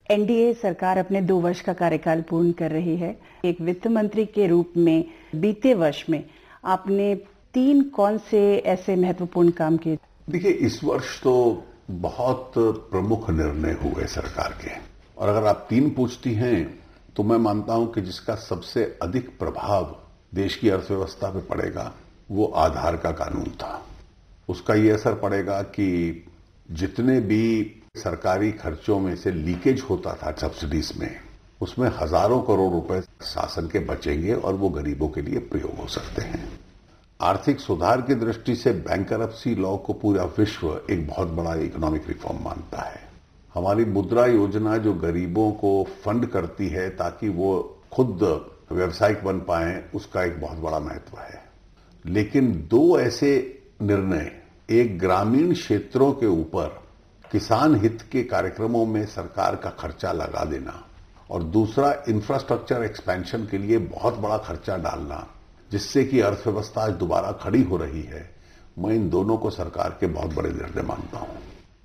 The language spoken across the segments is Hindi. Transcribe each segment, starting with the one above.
एनडीए सरकार अपने 2 वर्ष का कार्यकाल पूर्ण कर रही है। एक वित्त मंत्री के रूप में बीते वर्ष में आपने 3 कौन से ऐसे महत्वपूर्ण काम किए? देखिए, इस वर्ष तो बहुत प्रमुख निर्णय हुए सरकार के, और अगर आप 3 पूछती हैं तो मैं मानता हूं कि जिसका सबसे अधिक प्रभाव देश की अर्थव्यवस्था पे पड़ेगा वो आधार का कानून था। उसका ये असर पड़ेगा कि जितने भी सरकारी खर्चों में से लीकेज होता था सब्सिडीज में, उसमें हजारों करोड़ रुपए शासन के बचेंगे और वो गरीबों के लिए प्रयोग हो सकते हैं। आर्थिक सुधार की दृष्टि से बैंकरप्सी लॉ को पूरा विश्व एक बहुत बड़ा इकोनॉमिक रिफॉर्म मानता है। हमारी मुद्रा योजना जो गरीबों को फंड करती है ताकि वो खुद व्यवसायिक बन पाए, उसका एक बहुत बड़ा महत्व है। लेकिन 2 ऐसे निर्णय, एक ग्रामीण क्षेत्रों के ऊपर किसान हित के कार्यक्रमों में सरकार का खर्चा लगा देना और दूसरा इंफ्रास्ट्रक्चर एक्सपेंशन के लिए बहुत बड़ा खर्चा डालना, जिससे कि अर्थव्यवस्था आज दोबारा खड़ी हो रही है, मैं इन दोनों को सरकार के बहुत बड़े निर्णय मानता हूं।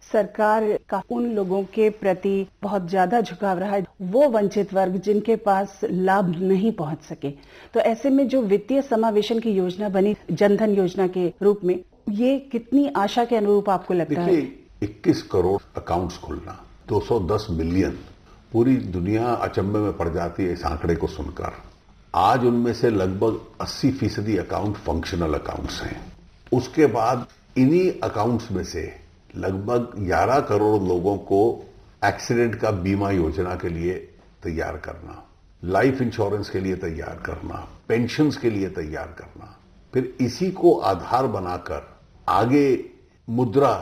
सरकार का उन लोगों के प्रति बहुत ज्यादा झुकाव रहा है, वो वंचित वर्ग जिनके पास लाभ नहीं पहुंच सके। तो ऐसे में जो वित्तीय समावेशन की योजना बनी जनधन योजना के रूप में, ये कितनी आशा के अनुरूप आपको लगता है? 21 करोड़ अकाउंट्स खुलना, 210 मिलियन, पूरी दुनिया अचंभे में पड़ जाती है इस आंकड़े को सुनकर। आज उनमें से लगभग 80% अकाउंट फंक्शनल अकाउंट्स हैं। उसके बाद इन्हीं अकाउंट्स में से लगभग 11 करोड़ लोगों को एक्सीडेंट का बीमा योजना के लिए तैयार करना, लाइफ इंश्योरेंस के लिए तैयार करना, पेंशन्स के लिए तैयार करना, फिर इसी को आधार बनाकर आगे मुद्रा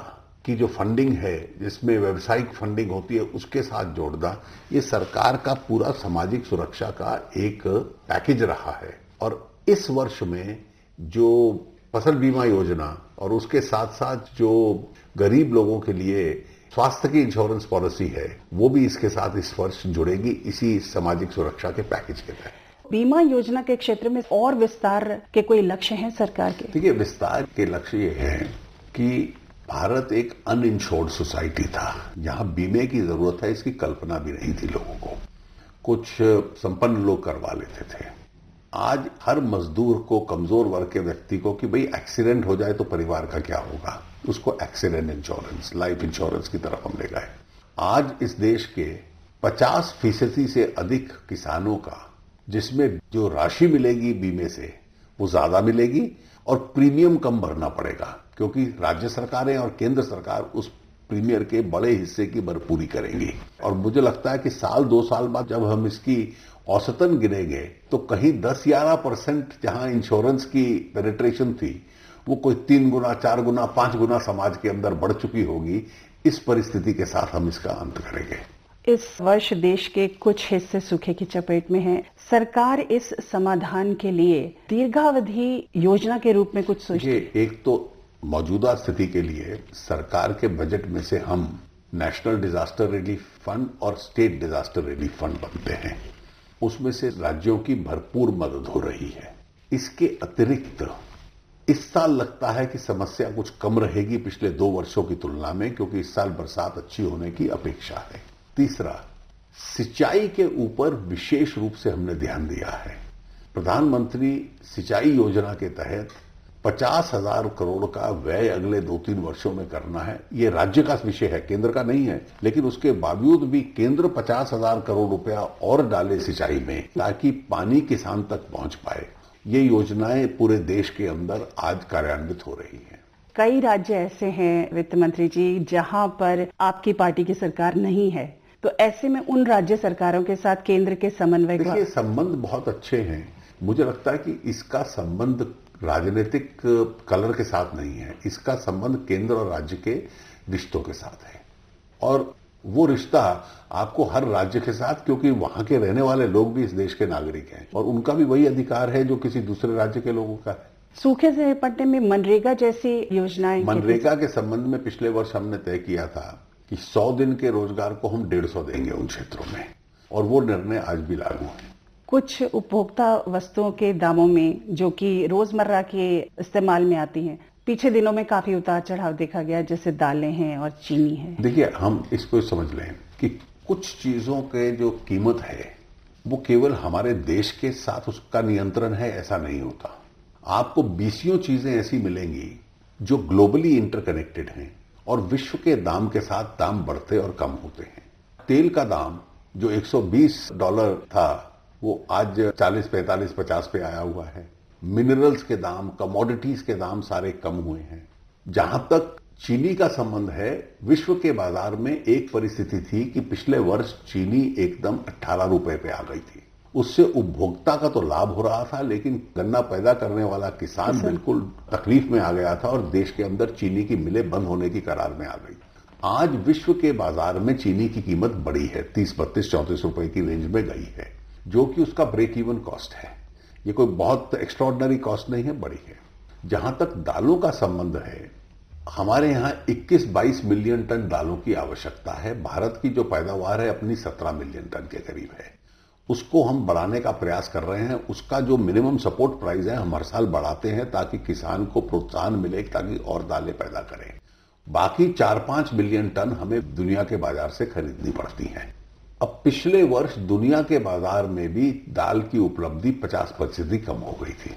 की जो फंडिंग है, जिसमें व्यावसायिक फंडिंग होती है, उसके साथ जोड़ना, ये सरकार का पूरा सामाजिक सुरक्षा का एक पैकेज रहा है। और इस वर्ष में जो फसल बीमा योजना और उसके साथ साथ जो गरीब लोगों के लिए स्वास्थ्य की इंश्योरेंस पॉलिसी है, वो भी इसके साथ इस वर्ष जुड़ेगी, इसी सामाजिक सुरक्षा के पैकेज के तहत। बीमा योजना के क्षेत्र में और विस्तार के कोई लक्ष्य हैं सरकार के? देखिए, विस्तार के लक्ष्य ये है कि भारत एक अनइंश्योर्ड सोसाइटी था, जहां बीमे की जरूरत है इसकी कल्पना भी नहीं थी लोगों को। कुछ संपन्न लोग करवा लेते थे। आज हर मजदूर को, कमजोर वर्ग के व्यक्ति को, कि भाई एक्सीडेंट हो जाए तो परिवार का क्या होगा, उसको एक्सीडेंट इंश्योरेंस, लाइफ इंश्योरेंस की तरफ हम ले गए। आज इस देश के 50% से अधिक किसानों का, जिसमें जो राशि मिलेगी बीमे से वो ज्यादा मिलेगी और प्रीमियम कम भरना पड़ेगा, क्योंकि राज्य सरकारें और केंद्र सरकार उस प्रीमियर के बड़े हिस्से की भरपूरी करेंगी। और मुझे लगता है कि 2 साल बाद जब हम इसकी औसतन गिनेंगे तो कहीं 10-11% जहां इंश्योरेंस की पेनिट्रेशन थी, वो कोई 3 गुना, 4 गुना, 5 गुना समाज के अंदर बढ़ चुकी होगी। इस परिस्थिति के साथ हम इसका अंत करेंगे। इस वर्ष देश के कुछ हिस्से सूखे की चपेट में हैं। सरकार इस समाधान के लिए दीर्घावधि योजना के रूप में कुछ सोचती है? एक तो मौजूदा स्थिति के लिए सरकार के बजट में से हम नेशनल डिजास्टर रिलीफ फंड और स्टेट डिजास्टर रिलीफ फंड बनते हैं, उसमें से राज्यों की भरपूर मदद हो रही है। इसके अतिरिक्त इस साल लगता है कि समस्या कुछ कम रहेगी पिछले 2 वर्षों की तुलना में, क्योंकि इस साल बरसात अच्छी होने की अपेक्षा है। तीसरा, सिंचाई के ऊपर विशेष रूप से हमने ध्यान दिया है। प्रधानमंत्री सिंचाई योजना के तहत 50,000 करोड़ का व्यय अगले 2-3 वर्षों में करना है। ये राज्य का विषय है, केंद्र का नहीं है, लेकिन उसके बावजूद भी केंद्र 50,000 करोड़ रुपया और डाले सिंचाई में, ताकि पानी किसान तक पहुंच पाए। ये योजनाएं पूरे देश के अंदर आज कार्यान्वित हो रही हैं। कई राज्य ऐसे हैं वित्त मंत्री जी, जहां पर आपकी पार्टी की सरकार नहीं है, तो ऐसे में उन राज्य सरकारों के साथ केंद्र के समन्वय का? देखिए, संबंध बहुत अच्छे हैं। मुझे लगता है कि इसका संबंध राजनीतिक कलर के साथ नहीं है, इसका संबंध केंद्र और राज्य के रिश्तों के साथ है। और वो रिश्ता आपको हर राज्य के साथ, क्योंकि वहां के रहने वाले लोग भी इस देश के नागरिक हैं और उनका भी वही अधिकार है जो किसी दूसरे राज्य के लोगों का है। सूखे से निपटने में मनरेगा जैसी योजनाएं? मनरेगा के संबंध में पिछले वर्ष हमने तय किया था कि 100 दिन के रोजगार को हम 150 देंगे उन क्षेत्रों में, और वो निर्णय आज भी लागू है। कुछ उपभोक्ता वस्तुओं के दामों में, जो कि रोजमर्रा के इस्तेमाल में आती हैं, पीछे दिनों में काफी उतार चढ़ाव देखा गया, जैसे दालें हैं और चीनी है। देखिए, हम इसको समझ लें कि कुछ चीजों के जो कीमत है वो केवल हमारे देश के साथ उसका नियंत्रण है ऐसा नहीं होता। आपको बीसियों चीजें ऐसी मिलेंगी जो ग्लोबली इंटरकनेक्टेड हैं और विश्व के दाम के साथ दाम बढ़ते और कम होते हैं। तेल का दाम जो $120 था वो आज 40, 45, 50 पे आया हुआ है। मिनरल्स के दाम, कमोडिटीज के दाम सारे कम हुए हैं। जहां तक चीनी का संबंध है, विश्व के बाजार में एक परिस्थिति थी कि पिछले वर्ष चीनी एकदम 18 रुपए पे आ गई थी। उससे उपभोक्ता का तो लाभ हो रहा था, लेकिन गन्ना पैदा करने वाला किसान बिल्कुल तकलीफ में आ गया था और देश के अंदर चीनी की मिलें बंद होने की करार में आ गई। आज विश्व के बाजार में चीनी की कीमत बढ़ी है, 30, 32, 34 रुपए की रेंज में गई है, जो कि उसका ब्रेक इवन कॉस्ट है। ये कोई बहुत एक्स्ट्रॉर्डनरी कॉस्ट नहीं है, बड़ी है। जहां तक दालों का संबंध है, हमारे यहां 21-22 मिलियन टन दालों की आवश्यकता है। भारत की जो पैदावार है अपनी 17 मिलियन टन के करीब है। उसको हम बढ़ाने का प्रयास कर रहे हैं। उसका जो मिनिमम सपोर्ट प्राइस है हम हर साल बढ़ाते हैं ताकि किसान को प्रोत्साहन मिले ताकि और दालें पैदा करें। बाकी 4-5 मिलियन टन हमें दुनिया के बाजार से खरीदनी पड़ती हैं। अब पिछले वर्ष दुनिया के बाजार में भी दाल की उपलब्धि 50% कम हो गई थी,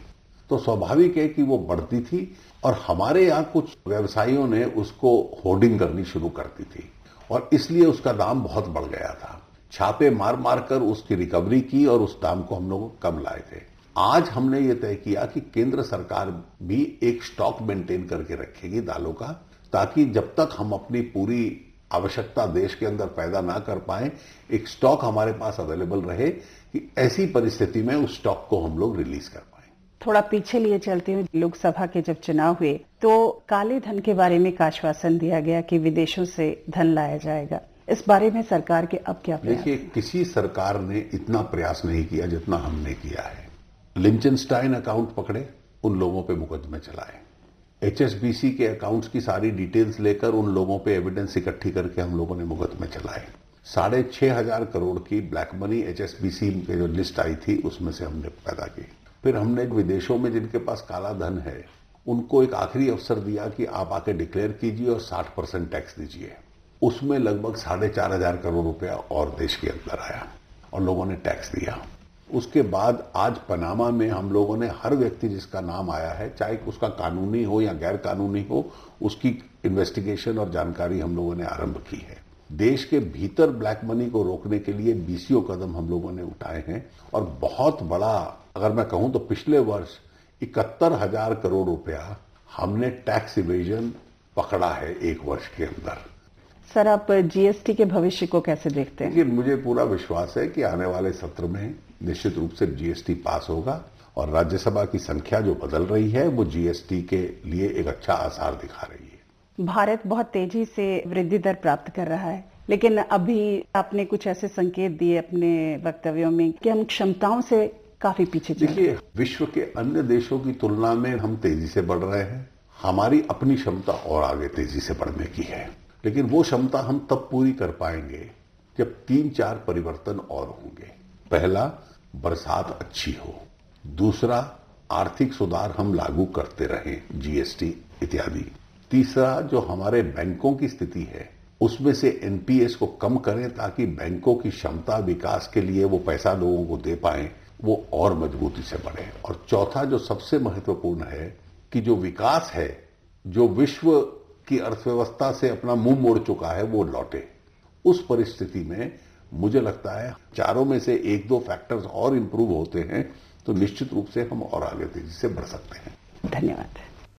तो स्वाभाविक है कि वो बढ़ती थी और हमारे यहाँ कुछ व्यवसायियों ने उसको होर्डिंग करनी शुरू कर दी थी और इसलिए उसका दाम बहुत बढ़ गया था। छापे मार मार कर उसकी रिकवरी की और उस दाम को हम लोग कम लाए थे। आज हमने ये तय किया कि केंद्र सरकार भी एक स्टॉक मेंटेन करके रखेगी दालों का, ताकि जब तक हम अपनी पूरी आवश्यकता देश के अंदर पैदा ना कर पाए, एक स्टॉक हमारे पास अवेलेबल रहे कि ऐसी परिस्थिति में उस स्टॉक को हम लोग रिलीज कर पाए। थोड़ा पीछे लिए चलते हुए, लोकसभा के जब चुनाव हुए तो काले धन के बारे में एक आश्वासन दिया गया कि विदेशों से धन लाया जाएगा। इस बारे में सरकार के अब क्या प्रयास? देखिए, किसी सरकार ने इतना प्रयास नहीं किया जितना हमने किया है। लिंचनस्टाइन अकाउंट पकड़े, उन लोगों पे मुकदमे चलाए। HSBC के अकाउंट्स की सारी डिटेल्स लेकर उन लोगों पे एविडेंस इकट्ठी करके हम लोगों ने मुकदमे चलाए। 6,500 करोड़ की ब्लैक मनी HSBC की जो लिस्ट आई थी उसमें से हमने पैदा की। फिर हमने विदेशों में जिनके पास काला धन है उनको एक आखिरी अवसर दिया कि आप आके डिक्लेयर कीजिए और 60% टैक्स दीजिए। उसमें लगभग 4,500 करोड़ रुपया और देश के अंदर आया और लोगों ने टैक्स दिया। उसके बाद आज पनामा में हम लोगों ने हर व्यक्ति जिसका नाम आया है, चाहे उसका कानूनी हो या गैर कानूनी हो, उसकी इन्वेस्टिगेशन और जानकारी हम लोगों ने आरंभ की है। देश के भीतर ब्लैक मनी को रोकने के लिए 20 कदम हम लोगों ने उठाए हैं और बहुत बड़ा, अगर मैं कहूं तो पिछले वर्ष 71,000 करोड़ रुपया हमने टैक्स इवेजन पकड़ा है एक वर्ष के अंदर। सर, आप GST के भविष्य को कैसे देखते हैं? मुझे पूरा विश्वास है कि आने वाले सत्र में निश्चित रूप से GST पास होगा और राज्यसभा की संख्या जो बदल रही है वो GST के लिए एक अच्छा आसार दिखा रही है। भारत बहुत तेजी से वृद्धि दर प्राप्त कर रहा है, लेकिन अभी आपने कुछ ऐसे संकेत दिए अपने वक्तव्यों में कि हम क्षमताओं से काफी पीछे चल रहे हैं। देखिए, विश्व के अन्य देशों की तुलना में हम तेजी से बढ़ रहे हैं। हमारी अपनी क्षमता और आगे तेजी से बढ़ने की है, लेकिन वो क्षमता हम तब पूरी कर पाएंगे जब 3-4 परिवर्तन और होंगे। पहला, बरसात अच्छी हो। दूसरा, आर्थिक सुधार हम लागू करते रहें, GST इत्यादि। तीसरा, जो हमारे बैंकों की स्थिति है उसमें से NPS को कम करें ताकि बैंकों की क्षमता विकास के लिए वो पैसा लोगों को दे पाएं, वो और मजबूती से बढ़े। और चौथा, जो सबसे महत्वपूर्ण है, कि जो विकास है, जो विश्व की अर्थव्यवस्था से अपना मुंह मोड़ चुका है, वो लौटे। उस परिस्थिति में मुझे लगता है चारों में से 1-2 फैक्टर्स और इंप्रूव होते हैं तो निश्चित रूप से हम और आगे तेजी से बढ़ सकते हैं। धन्यवाद।